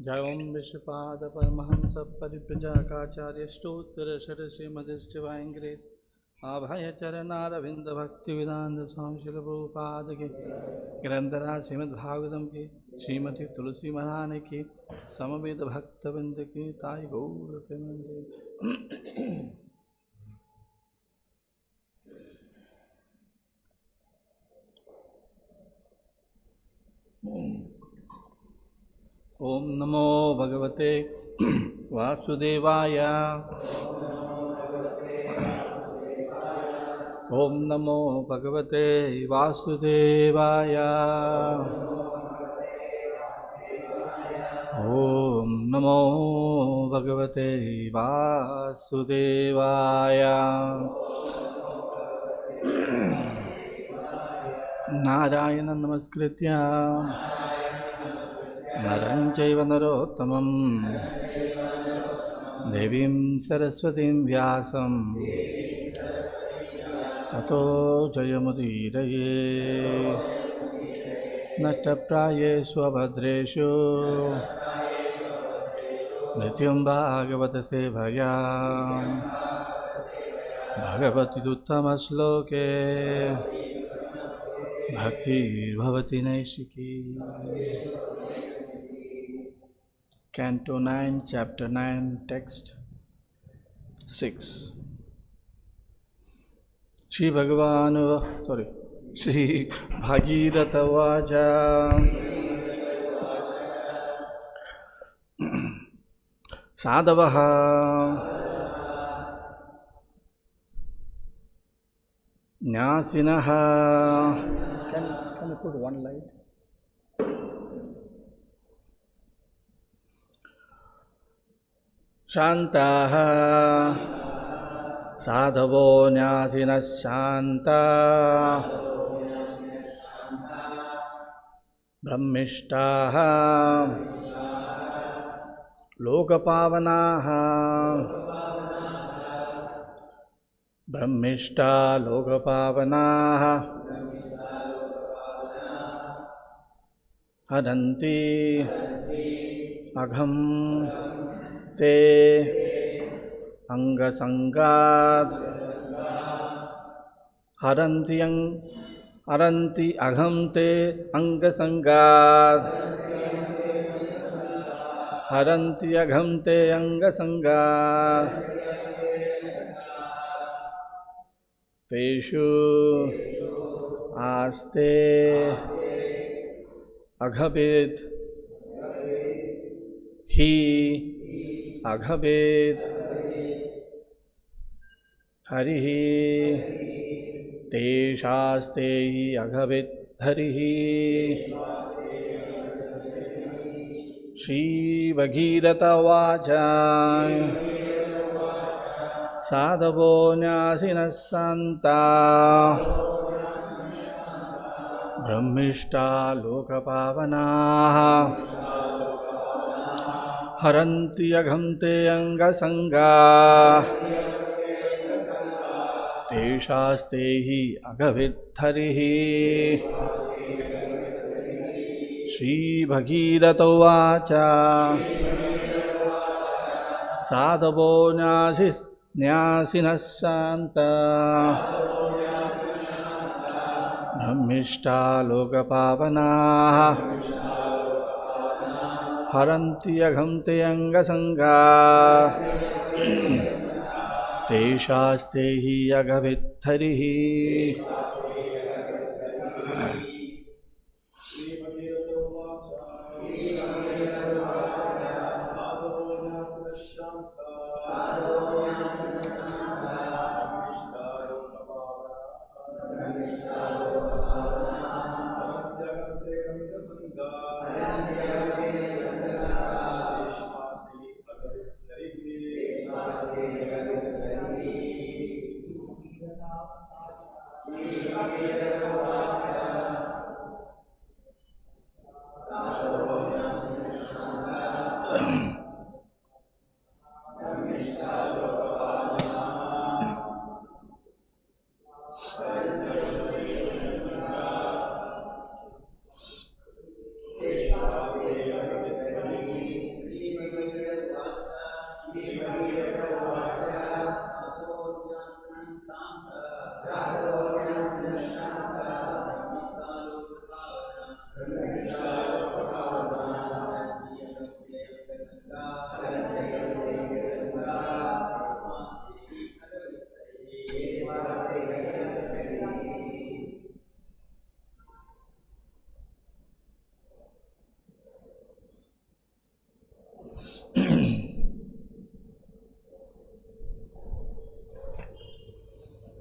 जय ओम विश्वपाद परमहंस परिव्रजकाचार्य स्तोत्र श्रीमदिष्टिवाइन ग्रेस अभय चरणारविंद भक्ति वेदांत स्वामी शिल प्रभुपाद के ग्रंथराज श्रीमद् भागवतम के श्रीमती तुलसी महारानी की समवेत भक्तवृंद की ताई गौर प्रेमंदे। ओम नमो भगवते वासुदेवाय। ओम नमो भगवते वासुदेवाय। ओम नमो भगवते वासुदेवाय। नारायण नमस्कृत्य नरं चैव नरोत्तमं देवीं सरस्वतीं व्यासं ततो जयमुदीरये। नष्टप्रायेषु अभद्रेषु नित्यं भागवत सेवया भगवतीदुत्तमश्लोके भक्तिर्भवति नैशिकी। Canto 9, Chapter 9, Text 6. Shri Bhagirata Vaja. Sadhavaha Nyasinaha. Can you put one light? Shantaha sadhavo nyasinas shanta brahmishtaha lokapavanaha brahmishta lokapavanaha hadanti agham te angasangat haranti agham te angasangat haranti agham te angasangat teshu aste aghabit hi aghabet harihi teshastehi aghabet harihi. Shri Bhagirata Vacha sadhavo nyasinas santa brahmishta lokapavanaha haranti aghamte angasanga teshastehi agavitharihi. Shri Bhagirata Vacha sadhavo nyasinas santa brahmishta lokapavanaha haranti aghamte angasanga teshastehi agavitharihi.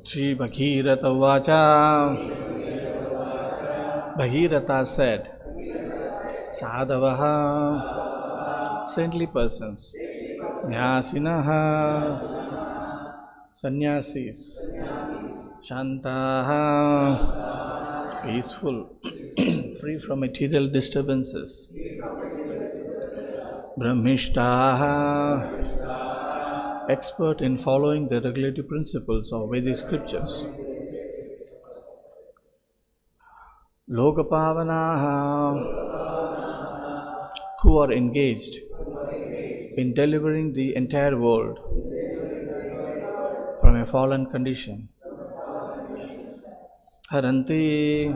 Shri Bhagirata Vacha. Bhagirata said, Sadhavaha, saintly persons, Nyasinaha, sannyasis, Shantaha, peaceful, free from material disturbances, Brahmishtaha, expert in following the regulative principles of Vedic scriptures, Lokapavanaha, who are engaged in delivering the entire world from a fallen condition, Haranti,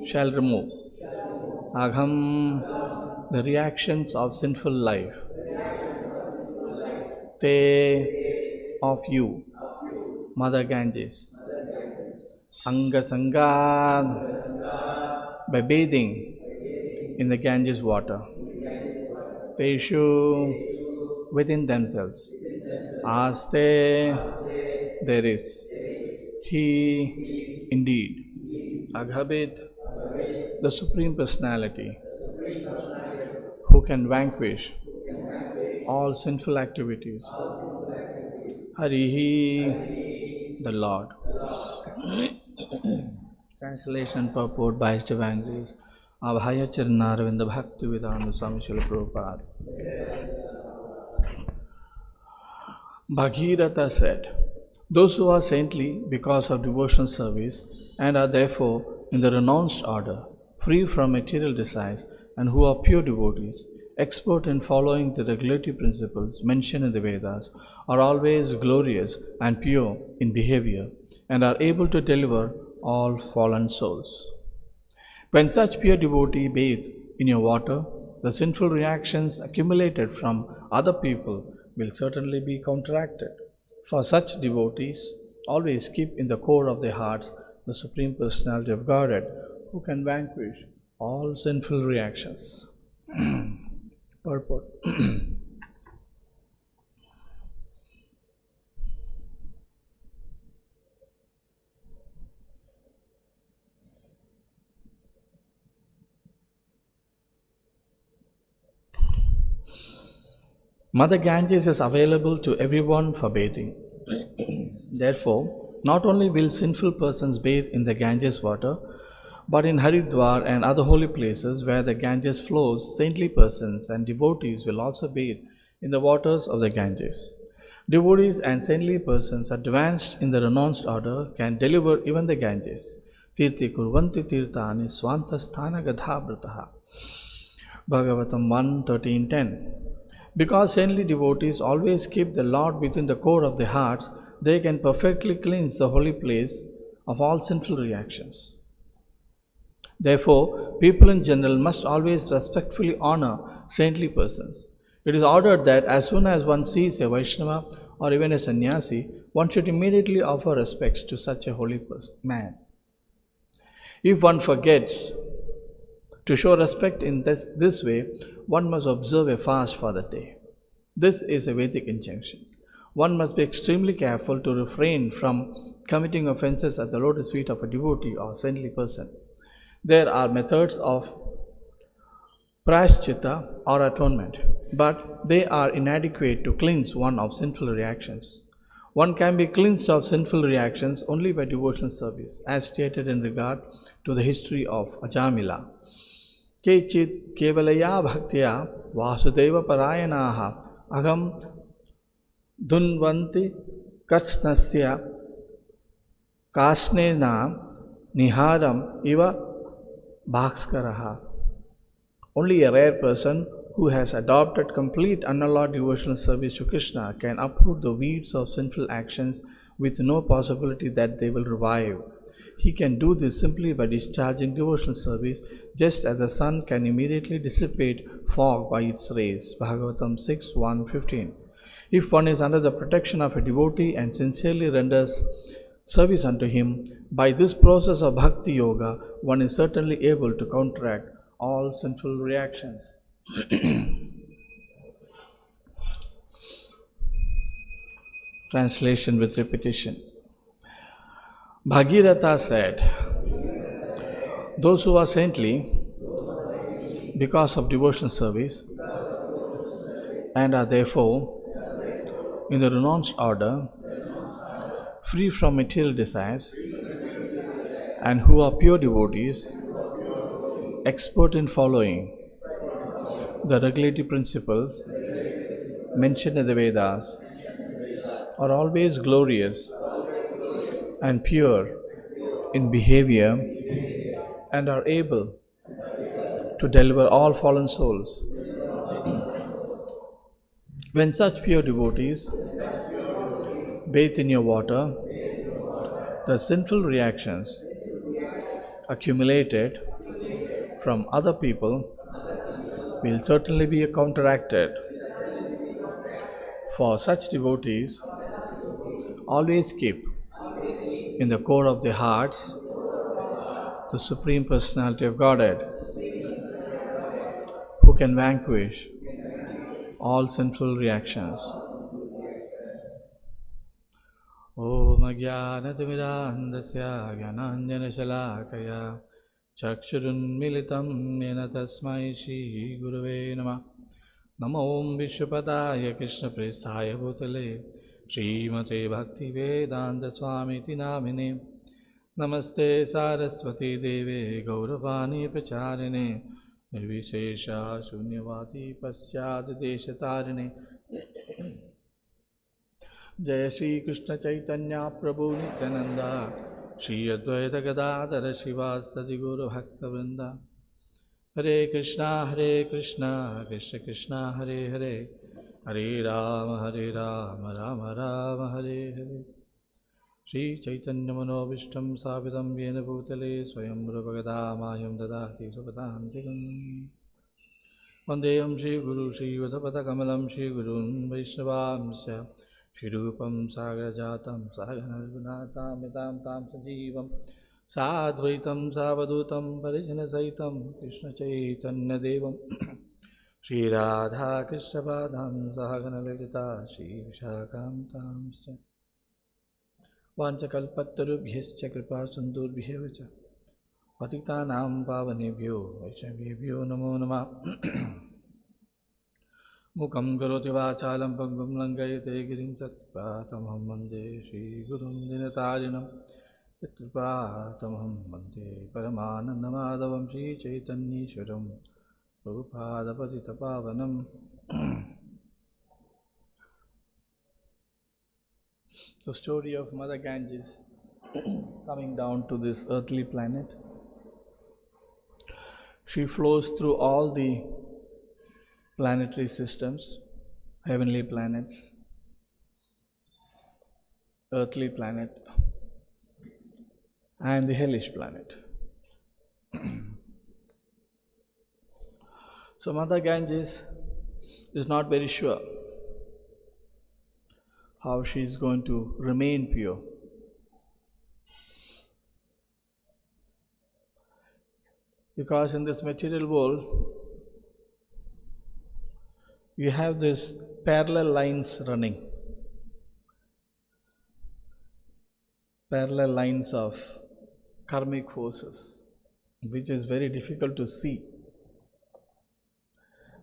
shall remove, Agham, the reactions of sinful life, Te, of you, Mother Ganges, Angasangad, by bathing in the Ganges water, Teshu, within themselves, Aste, there is, He, indeed, Aghabit, the Supreme Personality, who can vanquish all sinful activities, Harihi, the Lord. Translation purport by His Divine Grace, Abhaya Charanaravinda Bhakti Vedanta Swami Srila Prabhupada. Bhagirata said, those who are saintly because of devotional service and are therefore in the renounced order, free from material desires, and who are pure devotees, expert in following the regulative principles mentioned in the Vedas, are always glorious and pure in behavior, and are able to deliver all fallen souls. When such pure devotee bathe in your water, the sinful reactions accumulated from other people will certainly be counteracted. For such devotees, always keep in the core of their hearts the Supreme Personality of Godhead, who can vanquish all sinful reactions. Purport. Mother Ganges is available to everyone for bathing. Therefore, not only will sinful persons bathe in the Ganges water, but in Haridwar and other holy places where the Ganges flows, saintly persons and devotees will also bathe in the waters of the Ganges. Devotees and saintly persons advanced in the renounced order can deliver even the Ganges. Tirthi kurvanti tirthani swantasthana gadhabrataha. Bhagavatam 1.13.10. Because saintly devotees always keep the Lord within the core of their hearts, they can perfectly cleanse the holy place of all sinful reactions. Therefore, people in general must always respectfully honor saintly persons. It is ordered that as soon as one sees a Vaishnava or even a sannyasi, one should immediately offer respects to such a holy man. If one forgets to show respect in this way, one must observe a fast for the day. This is a Vedic injunction. One must be extremely careful to refrain from committing offenses at the lotus feet of a devotee or saintly person. There are methods of prayaschitta or atonement, but they are inadequate to cleanse one of sinful reactions. One can be cleansed of sinful reactions only by devotional service, as stated in regard to the history of Ajamila. Kechit kevalaya bhaktya vasudeva parayanaha agam dunvanti kasnasya kasnena niharam iva bhakskaraha. Only a rare person who has adopted complete unalloyed devotional service to Krishna can uproot the weeds of sinful actions with no possibility that they will revive. He can do this simply by discharging devotional service, just as the sun can immediately dissipate fog by its rays. Bhagavatam 6.1.15. If one is under the protection of a devotee and sincerely renders service unto him, by this process of bhakti yoga, one is certainly able to counteract all sinful reactions. Translation with repetition. Bhagirath said, those who are saintly because of devotional service and are therefore in the renounced order, free from material desires, and who are pure devotees, expert in following the regulatory principles mentioned in the Vedas, are always glorious and pure in behavior and are able to deliver all fallen souls. When such pure devotees bathe in your water, the sinful reactions accumulated from other people will certainly be counteracted. For such devotees always keep in the core of their hearts the Supreme Personality of Godhead, who can vanquish all sinful reactions. Om Ajnanatimidandasya Gyananjanashalakaya Chakshurunmilitam Yena Tasmai Shri Gurave Namah. Namo Om Vishwapadaya Krishna Prestaya Bhutale Srimate Bhakti Vedanta Swamiti Namine. Namaste Saraswati Deve Gauravani Pacharine Nirvishesha Shunyavati Pasyad Deshatarine. Jaya Shri Krishna Chaitanya Prabhu Nityananda Shri Advaita Gadadhara Shivasadi Guru Bhakta Vrinda. Hare Krishna Krishna Krishna Hare Hare Hare Rama Rama Rama Hare Hare. Shri Chaitanya Manobishtam Savidam Yena Bhutale Swayam Bhagamayam Dadati Supatantikam. Vandeyam Shri Guru Shri Vadapada Kamalam Shri Gurun Vaishnavamsya Shri Rupam Sagrajatam Saganargunatam Mitam Tam Sajivam Sadvaitam Savadutam Parijana Saitam Krishna Chaitanya Devam Shri Radha Krishna Padam Sahagana Lalita Shri Vishakantamsya Vanchakalpatarubhyascha Kripa Sandurvyevacha Patitanam Pavanebhyo Vaishnavebhyo Namo Namah. Mukam karoti vachalam pangum langayate girim tatpatamham vande Shri Gurum Dinatarinam tatpatamham vande Paramanandamadavam Shri Chaitanyeshwaram Prabhupada Patita Pavanam. The story of Mother Ganges coming down to this earthly planet. She flows through all the planetary systems, heavenly planets, earthly planet, and the hellish planet. So Mother Ganges is not very sure how she is going to remain pure. Because in this material world, you have these parallel lines running. Parallel lines of karmic forces, which is very difficult to see.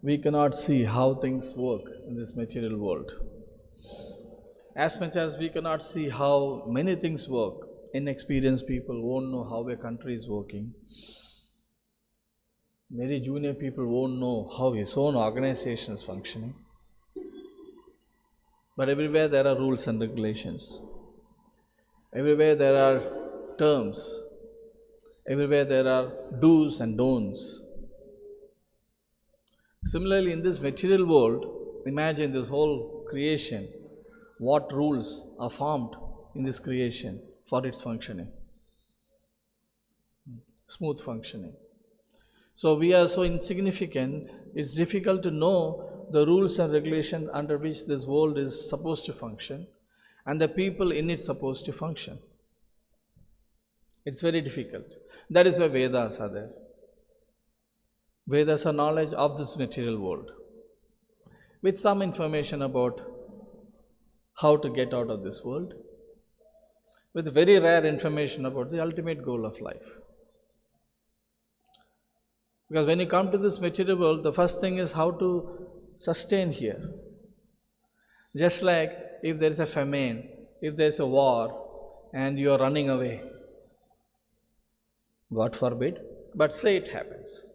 We cannot see how things work in this material world. As much as we cannot see how many things work, inexperienced people won't know how a country is working. Very junior people won't know how his own organization is functioning. But everywhere there are rules and regulations. Everywhere there are terms. Everywhere there are do's and don'ts. Similarly, in this material world, imagine this whole creation, what rules are formed in this creation for its functioning, smooth functioning. So we are so insignificant, it's difficult to know the rules and regulations under which this world is supposed to function and the people in it supposed to function. It's very difficult. That is why Vedas are there. Vedas are knowledge of this material world with some information about how to get out of this world, with very rare information about the ultimate goal of life. Because when you come to this material world, the first thing is how to sustain here. Just like if there is a famine, if there is a war, and you are running away, God forbid, but say it happens.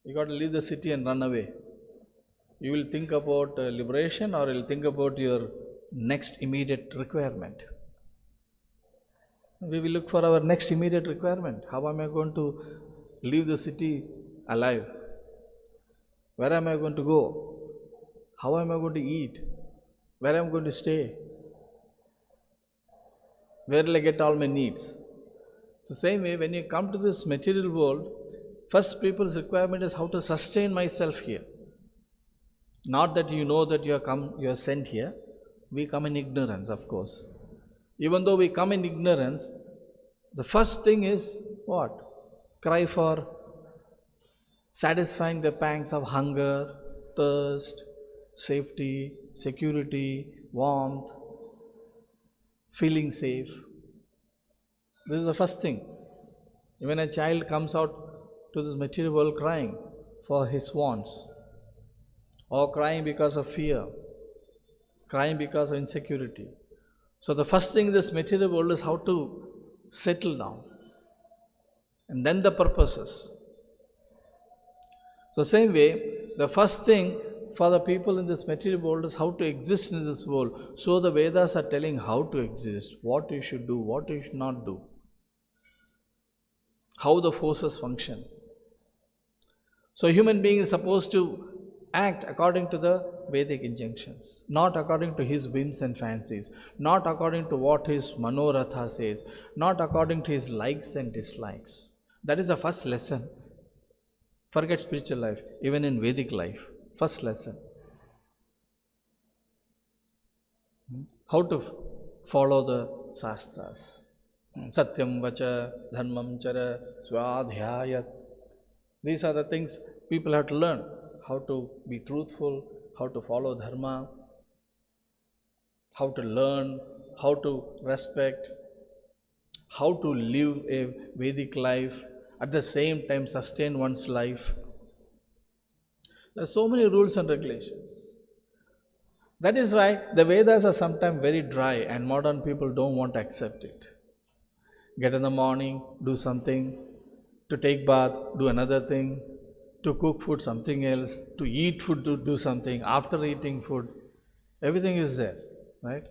You got to leave the city and run away. You will think about liberation, or you will think about your next immediate requirement. We will look for our next immediate requirement. How am I going to leave the city alive? Where am I going to go? How am I going to eat? Where am I going to stay? Where will I get all my needs? So same way, when you come to this material world, first people's requirement is how to sustain myself here. Not that you know that you are sent here. We come in ignorance, of course. Even though we come in ignorance, the first thing is what? Cry for satisfying the pangs of hunger, thirst, safety, security, warmth, feeling safe. This is the first thing. When a child comes out to this material world crying for his wants, or crying because of fear, crying because of insecurity. So the first thing in this material world is how to settle down. And then the purposes. So same way, the first thing for the people in this material world is how to exist in this world. So the Vedas are telling how to exist, what you should do, what you should not do, how the forces function. So a human being is supposed to act according to the Vedic injunctions, not according to his whims and fancies, not according to what his Manoratha says, not according to his likes and dislikes. That is the first lesson. Forget spiritual life, even in Vedic life. First lesson. How to follow the Shastras. Satyam vacha, dharmam chara, swadhyayat. These are the things people have to learn. How to be truthful, how to follow dharma, how to learn, how to respect, how to live a Vedic life, at the same time sustain one's life. There are so many rules and regulations. That is why the Vedas are sometimes very dry and modern people don't want to accept it. Get in the morning, do something, to take bath, do another thing, to cook food, something else, to eat food, to do something, after eating food, everything is there, right?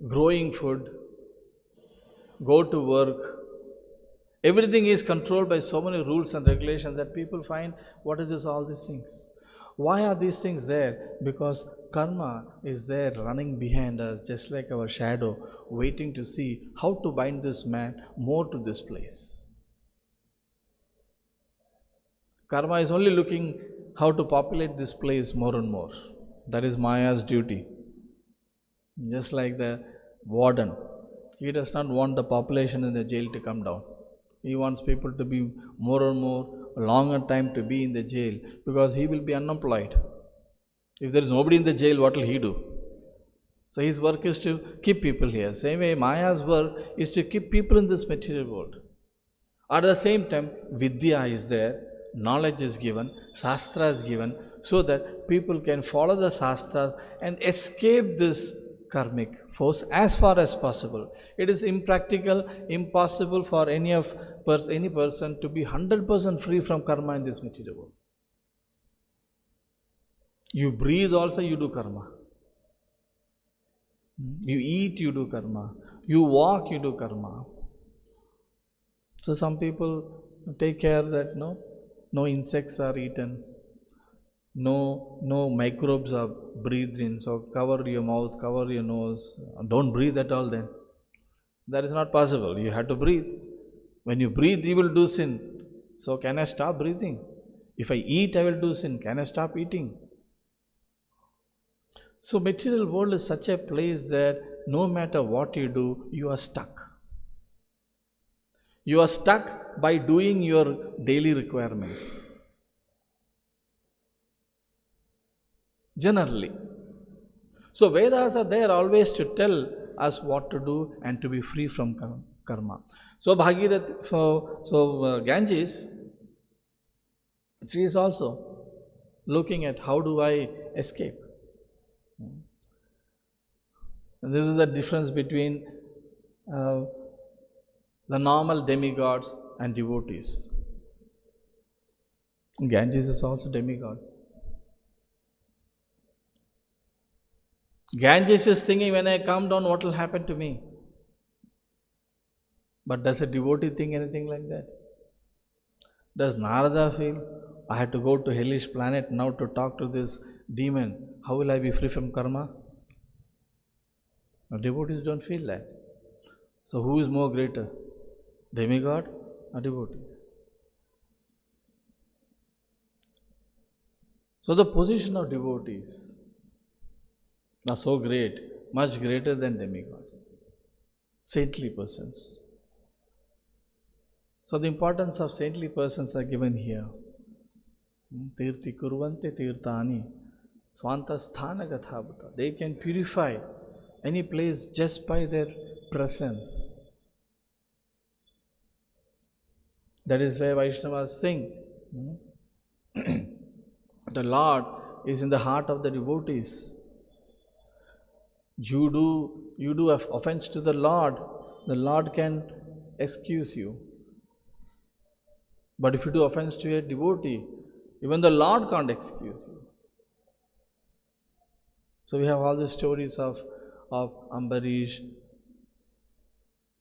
Growing food, go to work, everything is controlled by so many rules and regulations that people find, what is this, all these things? Why are these things there? Because karma is there running behind us, just like our shadow, waiting to see how to bind this man more to this place. Karma is only looking how to populate this place more and more. That is Maya's duty. Just like the warden, he does not want the population in the jail to come down. He wants people to be more and more, longer time to be in the jail, because he will be unemployed. If there is nobody in the jail, what will he do? So his work is to keep people here. Same way Maya's work is to keep people in this material world. At the same time, Vidya is there, knowledge is given, Shastra is given, so that people can follow the Shastras and escape this karmic force as far as possible. It is impractical, impossible for any person to be 100% free from karma in this material world. You breathe also, you do karma. You eat, you do karma. You walk, you do karma. So some people take care that no insects are eaten, no microbes are breathed in, so cover your mouth, cover your nose, don't breathe at all then. That is not possible. You have to breathe. When you breathe, you will do sin. So can I stop breathing? If I eat, I will do sin. Can I stop eating? So material world is such a place that no matter what you do, you are stuck. You are stuck by doing your daily requirements. Generally. So Vedas are there always to tell us what to do and to be free from karma. So Ganges, she is also looking at how do I escape. And this is the difference between the normal demigods and devotees. Ganges is also demigod. Ganges is thinking, when I come down, what will happen to me? But does a devotee think anything like that? Does Narada feel, I have to go to hellish planet now to talk to this demon? How will I be free from karma? No, devotees don't feel that. So who is more greater? Demigod or devotees? So the position of devotees are so great, much greater than demigods, saintly persons. So the importance of saintly persons are given here. Tirti kurvante tirtani swanta sthana gathabhuta. They can purify any place just by their presence. That is why Vaishnavas sing. The Lord is in the heart of the devotees. You do offense to the Lord can excuse you. But if you do offense to a devotee, even the Lord can't excuse you. So we have all the stories of Ambarish.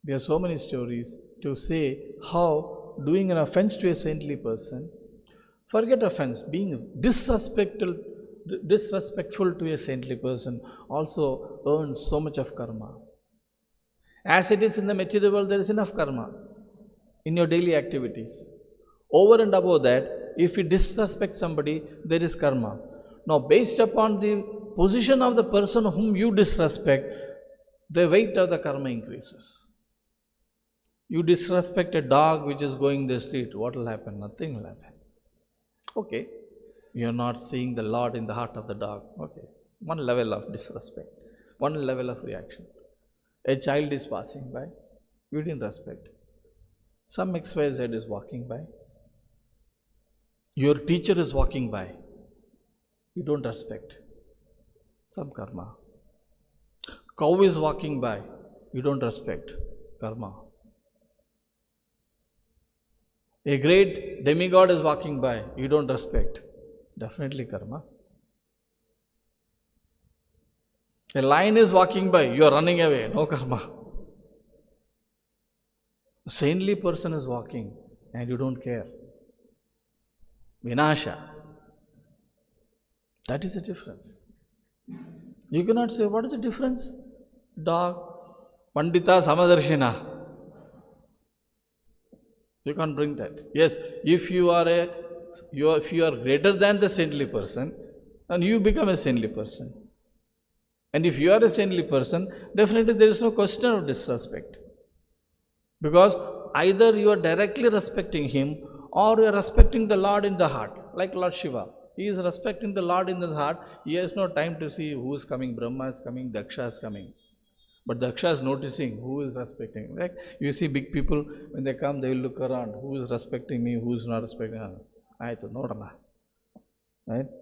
We have so many stories to say how doing an offense to a saintly person, forget offense, being disrespectful to a saintly person also earns so much of karma. As it is in the material world, there is enough karma in your daily activities. Over and above that, if you disrespect somebody, there is karma. Now, based upon the position of the person whom you disrespect, the weight of the karma increases. You disrespect a dog which is going the street, what will happen? Nothing will happen. Okay, you are not seeing the Lord in the heart of the dog. Okay, one level of disrespect, one level of reaction. A child is passing by, you didn't respect. Some XYZ is walking by. Your teacher is walking by, you don't respect. Some karma. Cow is walking by, you don't respect. Karma. A great demigod is walking by, you don't respect. Definitely karma. A lion is walking by, you are running away, no karma. A saintly person is walking and you don't care. Vinasha. That is the difference. You cannot say, what is the difference? Dog, Pandita Samadarshina. You can't bring that. Yes, if you are greater than the saintly person, then you become a saintly person. And if you are a saintly person, definitely there is no question of disrespect. Because either you are directly respecting him or you are respecting the Lord in the heart, like Lord Shiva. He is respecting the Lord in his heart. He has no time to see who is coming. Brahma is coming, Daksha is coming. But Daksha is noticing who is respecting. Like you see big people, when they come, they will look around. Who is respecting me, who is not respecting me. Right?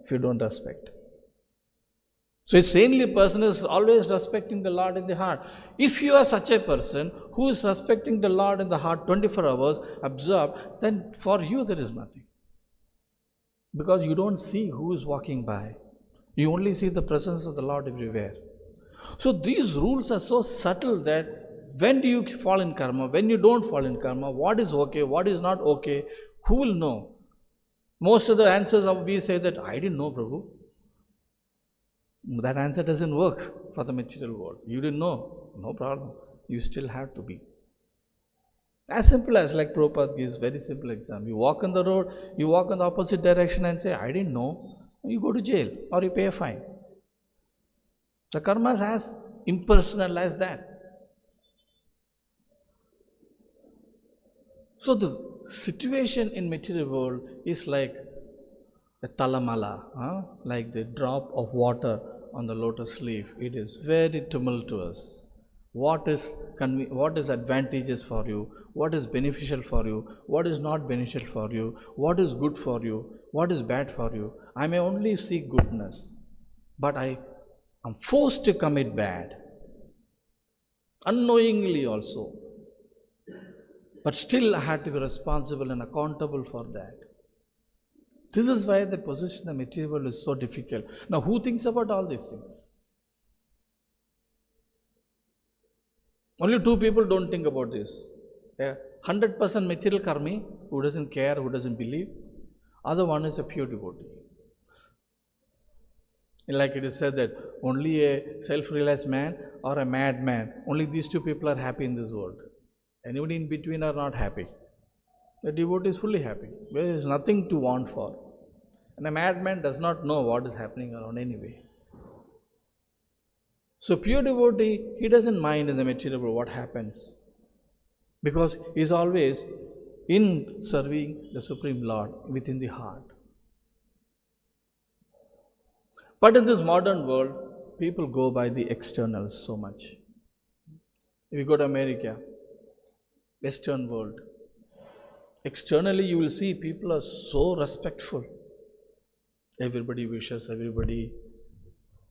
If you don't respect. So a saintly person is always respecting the Lord in the heart. If you are such a person who is respecting the Lord in the heart 24 hours, absorbed, then for you there is nothing. Because you don't see who is walking by. You only see the presence of the Lord everywhere. So these rules are so subtle that when do you fall in karma, when you don't fall in karma, what is okay, what is not okay, who will know? Most of the answers we say that, I didn't know, Prabhu. That answer doesn't work for the material world. You didn't know, no problem. You still have to be. As simple as, like Prabhupada gives very simple example. You walk on the road, you walk in the opposite direction and say, I didn't know. You go to jail or you pay a fine. The karma is as impersonal as that. So the situation in material world is like a talamala, like the drop of water on the lotus leaf. It is very tumultuous. What is advantageous for you? What is beneficial for you? What is not beneficial for you? What is good for you? What is bad for you? I may only seek goodness, but I am forced to commit bad, unknowingly also. But still I have to be responsible and accountable for that. This is why the position of material world is so difficult. Now, who thinks about all these things? Only two people don't think about this. 100% material karmi, who doesn't care, who doesn't believe. Other one is a pure devotee. Like it is said that only a self-realized man or a mad man, only these two people are happy in this world. Anybody in between are not happy. The devotee is fully happy. There is nothing to want for. And a madman does not know what is happening around anyway. So pure devotee, he doesn't mind in the material world what happens, because he is always in serving the Supreme Lord within the heart. But in this modern world, people go by the externals so much. If you go to America, Western world, externally you will see people are so respectful. Everybody wishes everybody.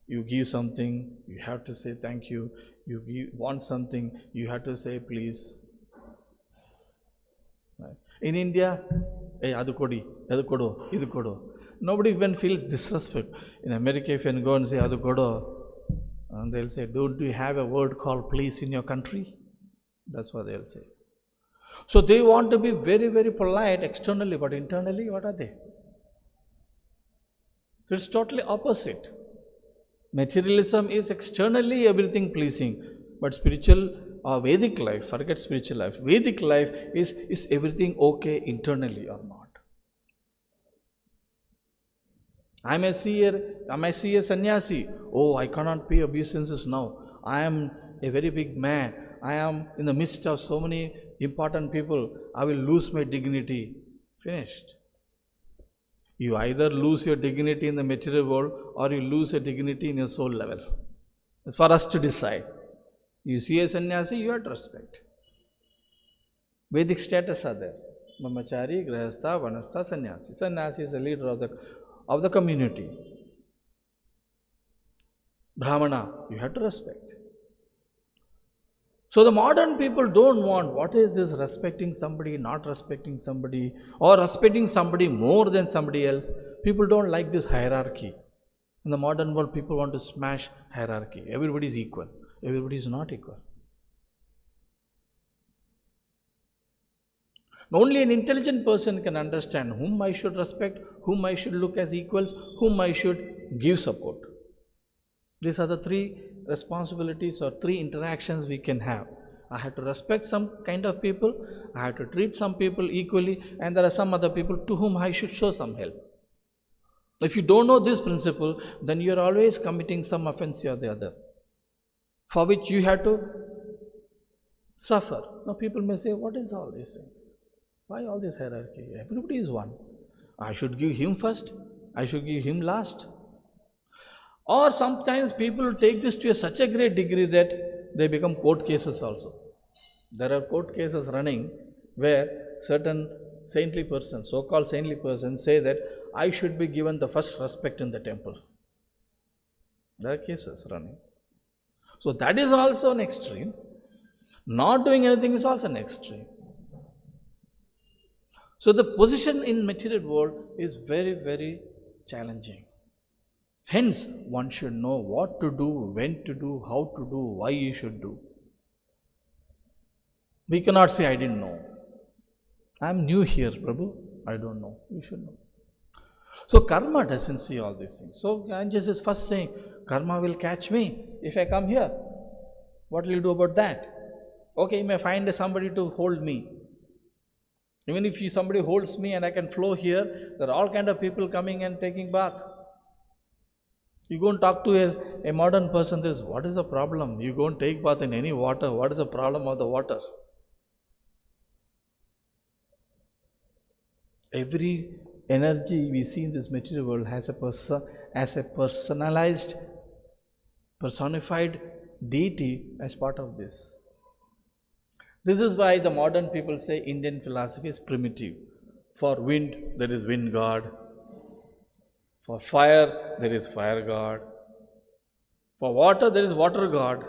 You give something, you have to say thank you. You want something, you have to say please. Right. In India, hey, adu kodi, adu kodo, idu kodo. Nobody even feels disrespect. In America, if you go and say adu kodo, and they'll say, don't you have a word called please in your country? That's what they'll say. So they want to be very, very polite externally, but internally, what are they? So it's totally opposite. Materialism is externally everything pleasing, but spiritual or Vedic life, forget spiritual life. Vedic life is everything okay internally or not. I may see a sannyasi. Oh, I cannot pay obeisances now. I am a very big man. I am in the midst of so many important people. I will lose my dignity. Finished. You either lose your dignity in the material world or you lose your dignity in your soul level. It's for us to decide. You see a sannyasi, you have to respect. Vedic status are there. Brahmachari, Grahastha, Vanastha, Sannyasi. Sannyasi is the leader of the community. Brahmana, you have to respect. So the modern people don't want, what is this respecting somebody, not respecting somebody, or respecting somebody more than somebody else. People don't like this hierarchy. In the modern world, people want to smash hierarchy. Everybody is equal. Everybody is not equal. Only an intelligent person can understand whom I should respect, whom I should look as equals, whom I should give support. These are the three responsibilities or three interactions we can have. I have to respect some kind of people, I have to treat some people equally, and there are some other people to whom I should show some help. If you don't know this principle, then you are always committing some offense or the other, for which you have to suffer. Now people may say, what is all these things? Why all this hierarchy? Everybody is one. I should give him first, I should give him last. Or sometimes people take this to such a great degree that they become court cases also. There are court cases running where certain saintly persons, so-called saintly persons, say that I should be given the first respect in the temple. There are cases running. So that is also an extreme. Not doing anything is also an extreme. So the position in material world is very, very challenging. Hence, one should know what to do, when to do, how to do, why you should do. We cannot say, I didn't know. I am new here, Prabhu. I don't know. You should know. So karma doesn't see all these things. So Ganges is first saying, karma will catch me if I come here. What will you do about that? Okay, you may find somebody to hold me. Even if somebody holds me and I can flow here, there are all kind of people coming and taking bath. You go and talk to a modern person, this, what is the problem? You go and take bath in any water. What is the problem of the water? Every energy we see in this material world has a personalized, personified deity as part of this. This is why the modern people say Indian philosophy is primitive. For wind, there is wind god. For fire, there is fire god. For water, there is water god.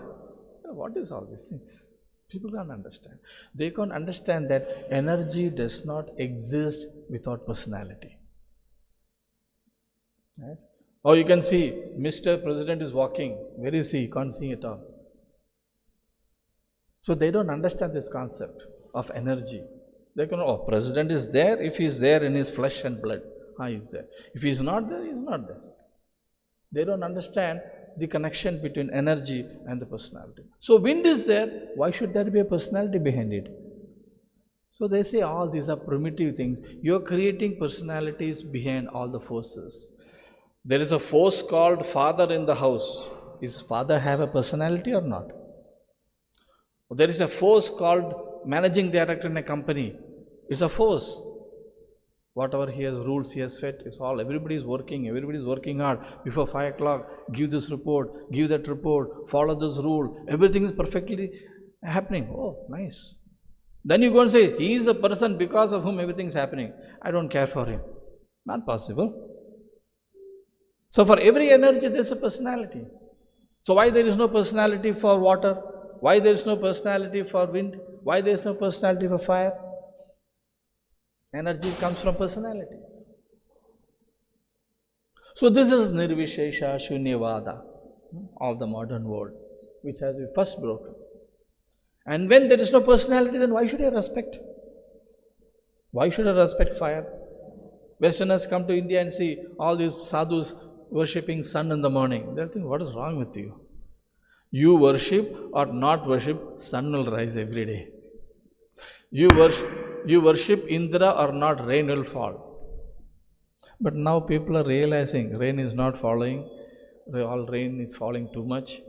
What is all these things? People can't understand. They can't understand that energy does not exist without personality. Right? Or you can see, Mr. President is walking. Where is he? You can't see at all. So they don't understand this concept of energy. They can, oh, President is there if he is there in his flesh and blood. He is there. If he is not there, he is not there. They don't understand the connection between energy and the personality. So wind is there, why should there be a personality behind it? So they say all these are primitive things. You are creating personalities behind all the forces. There is a force called father in the house. Does father have a personality or not? There is a force called managing director in a company. It's a force. Whatever he has rules, he has set, it's all, everybody is working hard. Before 5 o'clock, give this report, give that report, follow this rule. Everything is perfectly happening. Oh, nice. Then you go and say, he is the person because of whom everything is happening. I don't care for him. Not possible. So for every energy, there is a personality. So why there is no personality for water? Why there is no personality for wind? Why there is no personality for fire? Energy comes from personalities. So this is Nirvishesha Shunyavada of the modern world, which has been first broken. And when there is no personality, then why should I respect? Why should I respect fire? Westerners come to India and see all these sadhus worshipping sun in the morning. They'll think, what is wrong with you? You worship or not worship, sun will rise every day. You worship Indra or not, rain will fall. But now people are realizing rain is not falling, all rain is falling too much.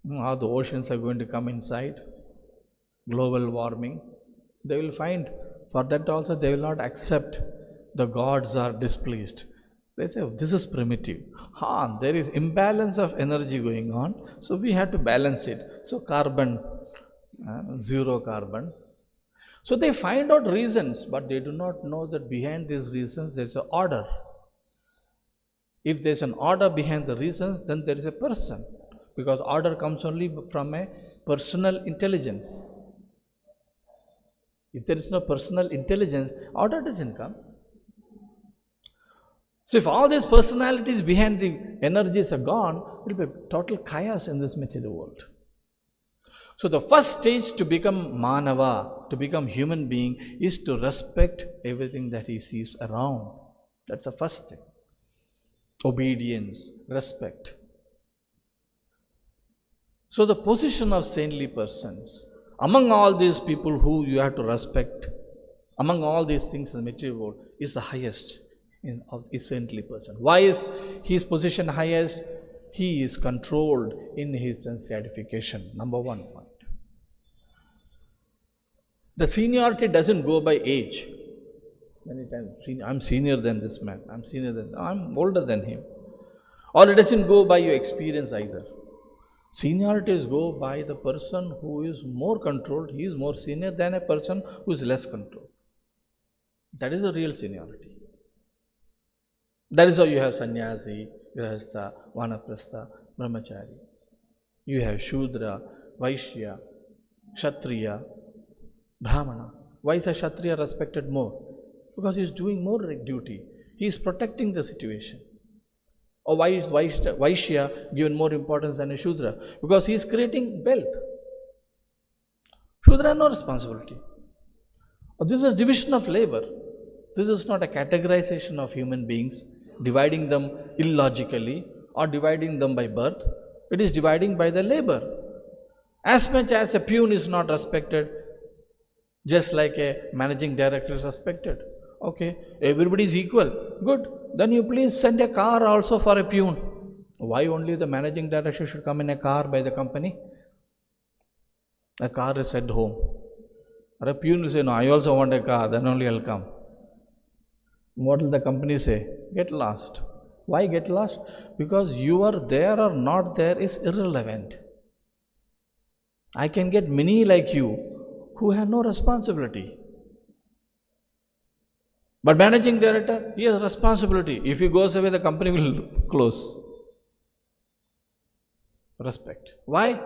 How the oceans are going to come inside, global warming. They will find, for that also they will not accept the gods are displeased. They say, oh, this is primitive. There is imbalance of energy going on, so we have to balance it. So carbon, zero carbon. So they find out reasons, but they do not know that behind these reasons there is an order. If there is an order behind the reasons, then there is a person. Because order comes only from a personal intelligence. If there is no personal intelligence, order doesn't come. So if all these personalities behind the energies are gone, there will be total chaos in this material world. So the first stage to become Manava, to become human being, is to respect everything that he sees around. That's the first thing. Obedience, respect. So the position of saintly persons, among all these people who you have to respect, among all these things in the material world, is the highest of a saintly person. Why is his position highest? He is controlled in his sense gratification. Number one point. The seniority doesn't go by age. Many times, I'm senior than this man, I'm older than him. Or it doesn't go by your experience either. Seniorities go by the person who is more controlled, he is more senior than a person who is less controlled. That is a real seniority. That is how you have sannyasi, grahastha, vanaprastha, brahmachari. You have shudra, vaishya, kshatriya, brahmana. Why is a kshatriya respected more? Because he is doing more duty. He is protecting the situation. Or why is Vaishya given more importance than a Shudra? Because he is creating wealth. Shudra has no responsibility. Or this is division of labor. This is not a categorization of human beings, dividing them illogically or dividing them by birth. It is dividing by the labor. As much as a peon is not respected, just like a managing director is respected. Okay, everybody is equal. Good. Then you please send a car also for a peon. Why only the managing director should come in a car by the company? A car is at home. Or a peon will say, no, I also want a car, then only I'll come. What will the company say? Get lost. Why get lost? Because you are there or not there is irrelevant. I can get many like you who have no responsibility. But managing director, he has responsibility. If he goes away, the company will close. Respect. Why?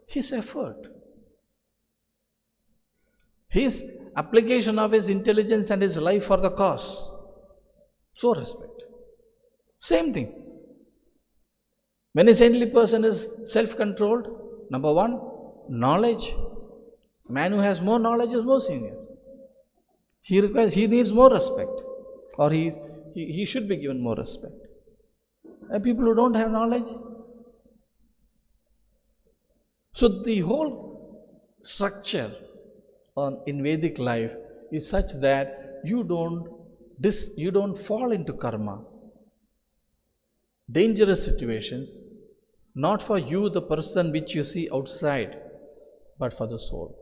His effort. His application of his intelligence and his life for the cause. So respect. Same thing. When a saintly person is self-controlled, number one, knowledge. A man who has more knowledge is more senior. He needs more respect, or he should be given more respect. And people who don't have knowledge. So the whole structure in Vedic life is such that you don't fall into karma, dangerous situations, not for you, the person which you see outside, but for the soul.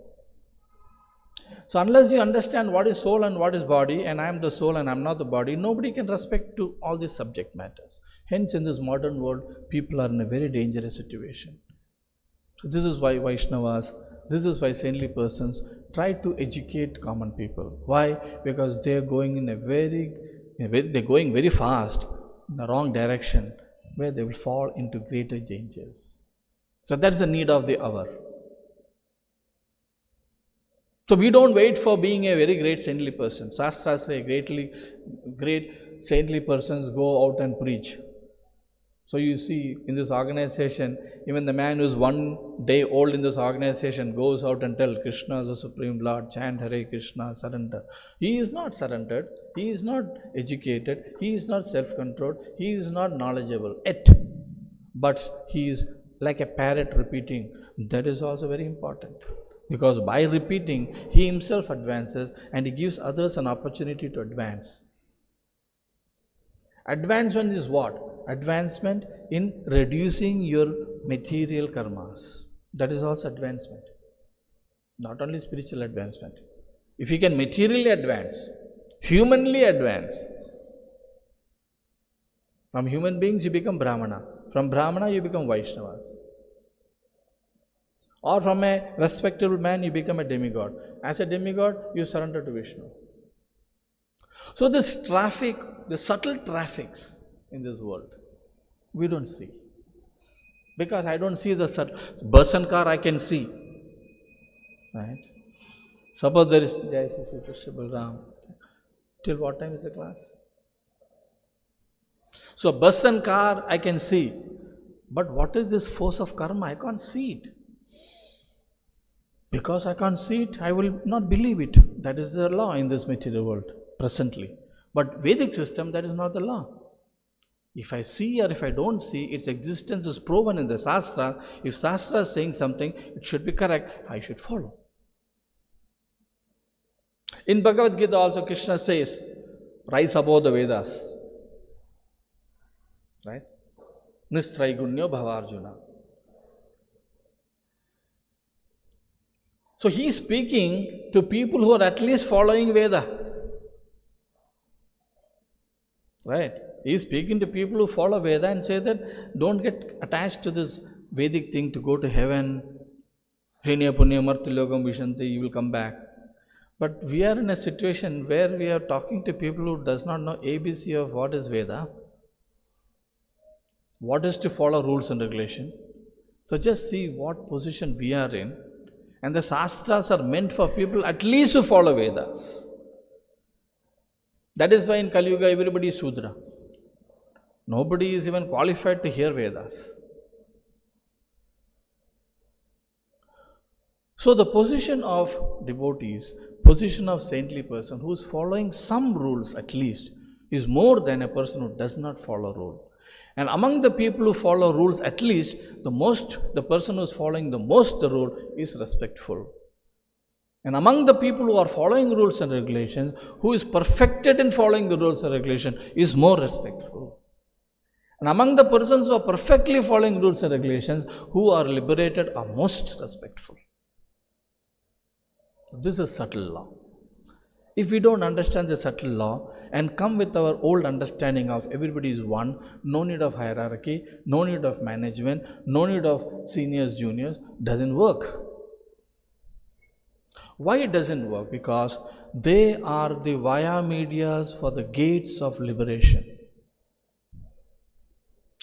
So unless you understand what is soul and what is body, and I am the soul and I am not the body, nobody can respect to all these subject matters. Hence, in this modern world, people are in a very dangerous situation. So this is why Vaishnavas, this is why saintly persons try to educate common people. Why? Because they are going they're going very fast in the wrong direction, where they will fall into greater dangers. So that's the need of the hour. So we don't wait for being a very great saintly person. Shastras say great saintly persons go out and preach. So you see in this organization, even the man who is 1 day old in this organization goes out and tells Krishna is the Supreme Lord, chant Hare Krishna, surrender. He is not surrendered, he is not educated, he is not self-controlled, he is not knowledgeable yet. But he is like a parrot repeating. That is also very important. Because by repeating, he himself advances and he gives others an opportunity to advance. Advancement is what? Advancement in reducing your material karmas. That is also advancement. Not only spiritual advancement. If you can materially advance, humanly advance, from human beings you become Brahmana. From Brahmana you become Vaishnavas. Or from a respectable man you become a demigod. As a demigod you surrender to Vishnu. So this traffic, the subtle traffics in this world, we don't see. Because I don't see the subtle. Bus and car I can see. Right? Suppose there is Jai Shri Krishna Balram. Till what time is the class? So bus and car I can see. But what is this force of karma? I can't see it. Because I can't see it, I will not believe it. That is the law in this material world, presently. But Vedic system, that is not the law. If I see or if I don't see, its existence is proven in the Shastra. If Shastra is saying something, it should be correct, I should follow. In Bhagavad Gita also Krishna says, rise above the Vedas. Right? Nistraigunyo Bhavarjuna. So he is speaking to people who are at least following Veda. Right? He is speaking to people who follow Veda and say that don't get attached to this Vedic thing to go to heaven. Hrinya Punya Martilogam Vishanti, you will come back. But we are in a situation where we are talking to people who does not know ABC of what is Veda. What is to follow rules and regulation. So just see what position we are in. And the Shastras are meant for people at least to follow Vedas. That is why in Kali Yuga everybody is Shudra. Nobody is even qualified to hear Vedas. So the position of devotees, position of saintly person who is following some rules at least, is more than a person who does not follow rule. And among the people who follow rules, at least the person who is following the most the rule is respectful. And among the people who are following rules and regulations, who is perfected in following the rules and regulations, is more respectful. And among the persons who are perfectly following rules and regulations, who are liberated, are most respectful. This is subtle law. If we don't understand the subtle law and come with our old understanding of everybody is one, no need of hierarchy, no need of management, no need of seniors, juniors, doesn't work. Why it doesn't work? Because they are the via medias for the gates of liberation.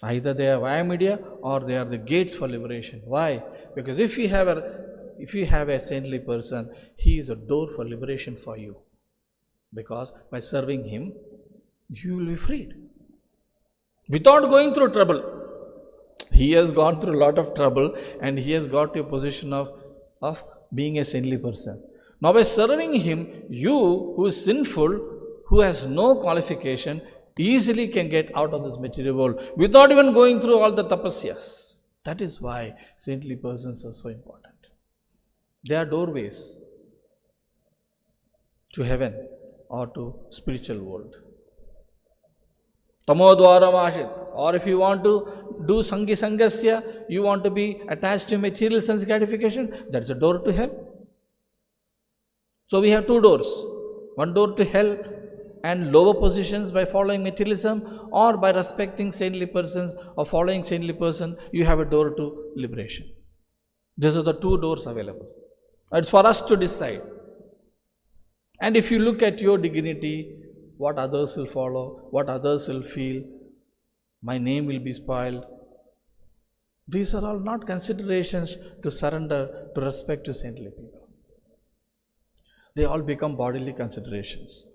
Either they are via media or they are the gates for liberation. Why? Because if you have a saintly person, he is a door for liberation for you. Because by serving him, you will be freed. Without going through trouble. He has gone through a lot of trouble and he has got to a position of being a saintly person. Now by serving him, you who is sinful, who has no qualification, easily can get out of this material world without even going through all the tapasyas. That is why saintly persons are so important. They are doorways to heaven or to spiritual world. Tamodvaram ashit. Or if you want to do sangi sangasya, you want to be attached to material sense gratification, that's a door to hell. So we have two doors. One door to hell and lower positions by following materialism, or by respecting saintly persons or following saintly person, you have a door to liberation. These are the two doors available. It's for us to decide. And if you look at your dignity, what others will follow, what others will feel, my name will be spoiled. These are all not considerations to surrender to respect to saintly people. They all become bodily considerations.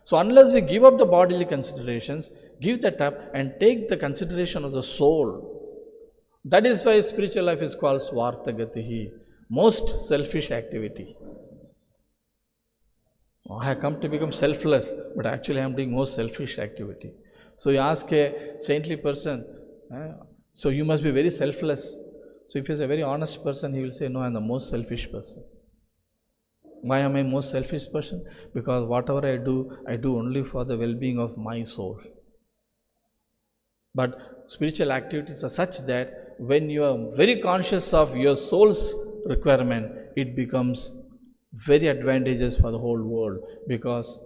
So unless we give up the bodily considerations, give that up and take the consideration of the soul, that is why spiritual life is called Swarthagatihi, most selfish activity. I have come to become selfless, but actually I am doing most selfish activity. So you ask a saintly person, so you must be very selfless. So if he is a very honest person, he will say, no, I am the most selfish person. Why am I most selfish person? Because whatever I do only for the well-being of my soul. But spiritual activities are such that when you are very conscious of your soul's requirement, it becomes very advantageous for the whole world, because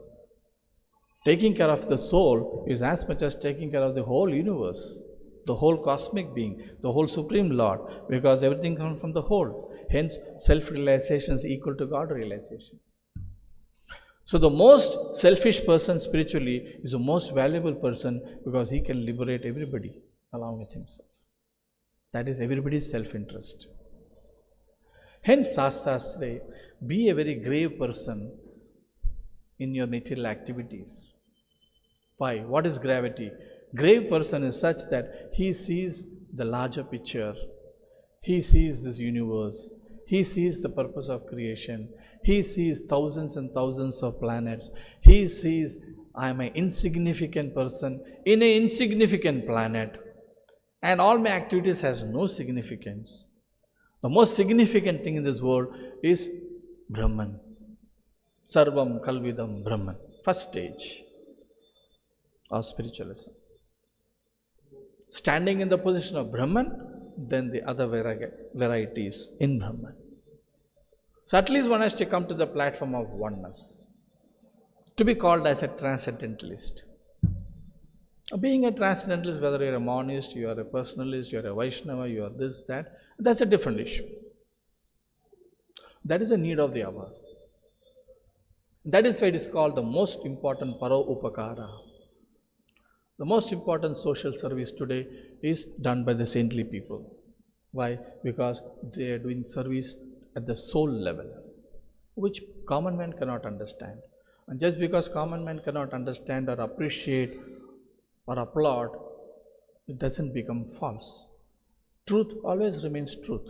taking care of the soul is as much as taking care of the whole universe, the whole cosmic being, the whole supreme Lord, because everything comes from the whole. Hence, self-realization is equal to God realization. So the most selfish person spiritually is the most valuable person, because he can liberate everybody along with himself. That is everybody's self-interest. Hence, Shastras say, be a very grave person in your material activities. Why? What is gravity? Grave person is such that he sees the larger picture. He sees this universe. He sees the purpose of creation. He sees thousands and thousands of planets. He sees I am an insignificant person in an insignificant planet, and all my activities has no significance. The most significant thing in this world is Brahman. Sarvam Kalvidam Brahman. First stage of spiritualism. Standing in the position of Brahman, then the other varieties in Brahman. So at least one has to come to the platform of oneness, to be called as a transcendentalist. Being a transcendentalist, whether you are a monist, you are a personalist, you are a Vaishnava, you are this, that, that's a different issue. That is a need of the hour. That is why it is called the most important Paro Upakara. The most important social service today is done by the saintly people. Why? Because they are doing service at the soul level, which common man cannot understand. And just because common man cannot understand or appreciate or applaud, it doesn't become false. Truth always remains truth.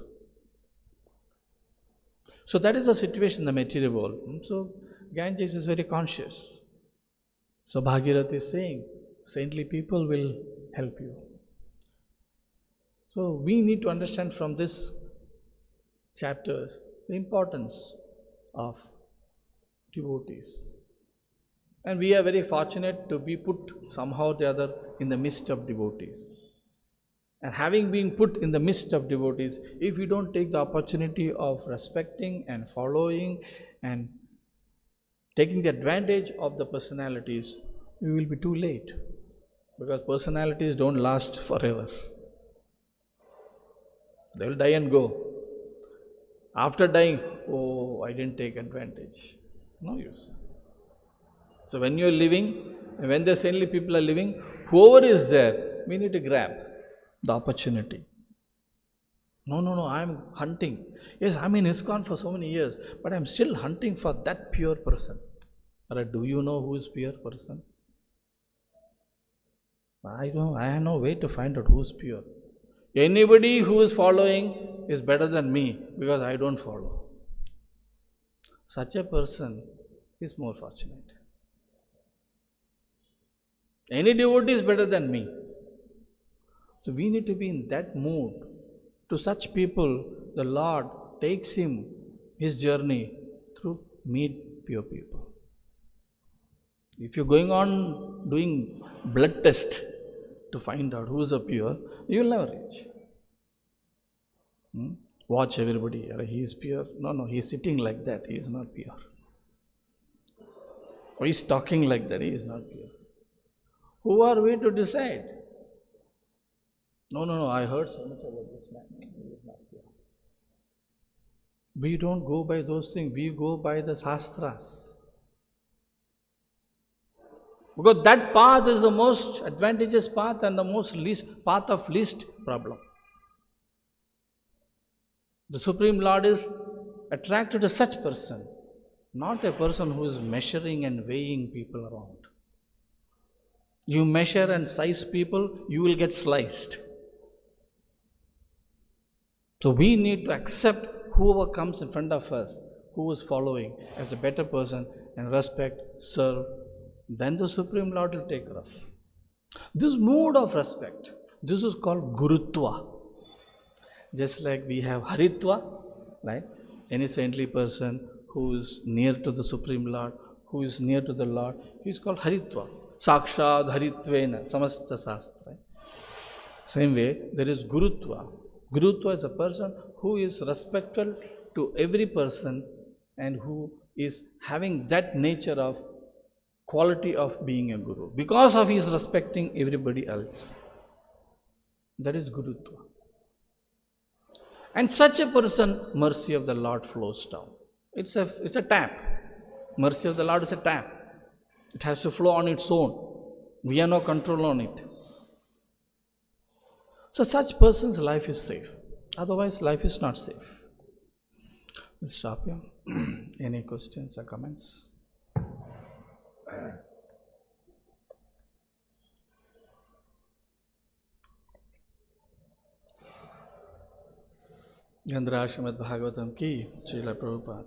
So that is the situation in the material world. So Ganges is very conscious. So Bhagirath is saying, saintly people will help you. So we need to understand from this chapters the importance of devotees. And we are very fortunate to be put somehow or the other in the midst of devotees. And having been put in the midst of devotees, if we don't take the opportunity of respecting and following and taking the advantage of the personalities, we will be too late. Because personalities don't last forever. They will die and go. After dying, oh, I didn't take advantage. No use. So when you are living, and when the saintly people are living, whoever is there, we need to grab the opportunity. No, I am hunting. Yes, I'm in ISKCON for so many years, but I'm still hunting for that pure person. Alright, do you know who is pure person? I have no way to find out who's pure. Anybody who is following is better than me because I don't follow. Such a person is more fortunate. Any devotee is better than me. So we need to be in that mood. To such people, the Lord takes his journey through meet pure people. If you're going on doing blood test to find out who is a pure, you will never reach. Watch everybody, he is pure. No, he is sitting like that, he is not pure. Or he is talking like that, he is not pure. Who are we to decide? No, I heard so much about this man, he is not pure. We don't go by those things, we go by the Shastras. Because that path is the most advantageous path and the path of least problem. The Supreme Lord is attracted to such person, not a person who is measuring and weighing people around. You measure and size people, you will get sliced. So we need to accept whoever comes in front of us, who is following as a better person, and respect, serve. Then the Supreme Lord will take care of. This mood of respect, this is called Gurutva. Just like we have Haritva, right? Any saintly person who is near to the Supreme Lord, who is near to the Lord, he is called Haritva. Sakshad Haritvena, Samasta Sastra. Right? Same way, there is Gurutva. Gurutva is a person who is respectful to every person and who is having that nature of quality of being a guru because of his respecting everybody else. That is Gurutva. And such a person, mercy of the Lord flows down. It's a tap. Mercy of the Lord is a tap. It has to flow on its own. We have no control on it. So such person's life is safe. Otherwise, life is not safe. We'll stop here. Any questions or comments? Srimad Bhagavatam ki, Srila Prabhupada.